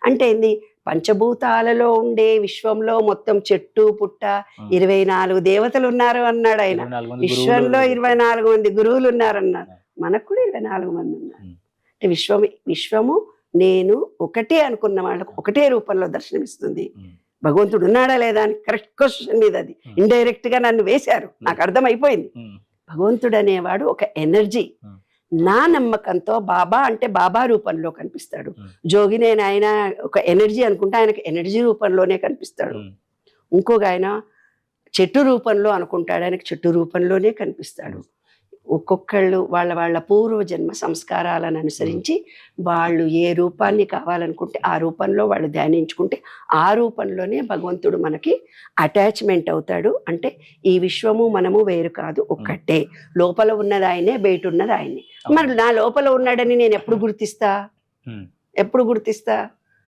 అంటే ఏంది, పంచభూతాలలో ఉండే విశ్వంలో మొత్తం చెట్టు పుట్ట 24 దేవతలు ఉన్నారు అన్నాడు ఆయన. విశ్వంలో 24 మంది గురువులు ఉన్నారన్నారు. మనకు కూడా 24 మంది ఉన్నారు. అంటే విశ్వము నేను ఒకటే అనుకున్న వాళ్ళకు ఒకటే రూపంలో దర్శనమిస్తుంది. భగవంతుడు ఉన్నాడా లేదా అని కరెక్ట్ క్వశ్చన్ మీద అది ఇండైరెక్ట్ గా నన్ను వేశారు, నాకు అర్థమైపోయింది. భగవంతుడు అనేవాడు ఒక ఎనర్జీ. నా నమ్మకంతో బాబా అంటే బాబా రూపంలో కనిపిస్తాడు. జోగినే ఆయన ఒక ఎనర్జీ అనుకుంటే ఆయనకు ఎనర్జీ రూపంలోనే కనిపిస్తాడు. ఇంకొక ఆయన చెట్టు రూపంలో అనుకుంటాడు, ఆయనకు చెట్టు రూపంలోనే కనిపిస్తాడు. ఒక్కొక్కళ్ళు వాళ్ళ పూర్వజన్మ సంస్కారాలను అనుసరించి వాళ్ళు ఏ రూపాన్ని కావాలనుకుంటే ఆ రూపంలో వాళ్ళు ధ్యానించుకుంటే ఆ రూపంలోనే భగవంతుడు మనకి అటాచ్మెంట్ అవుతాడు. అంటే ఈ విశ్వము మనము వేరు కాదు, ఒక్కటే. లోపల ఉన్నది ఆయనే, బయట ఉన్నది ఆయనే. మరి నా లోపల ఉన్నాడని నేను ఎప్పుడు గుర్తిస్తా?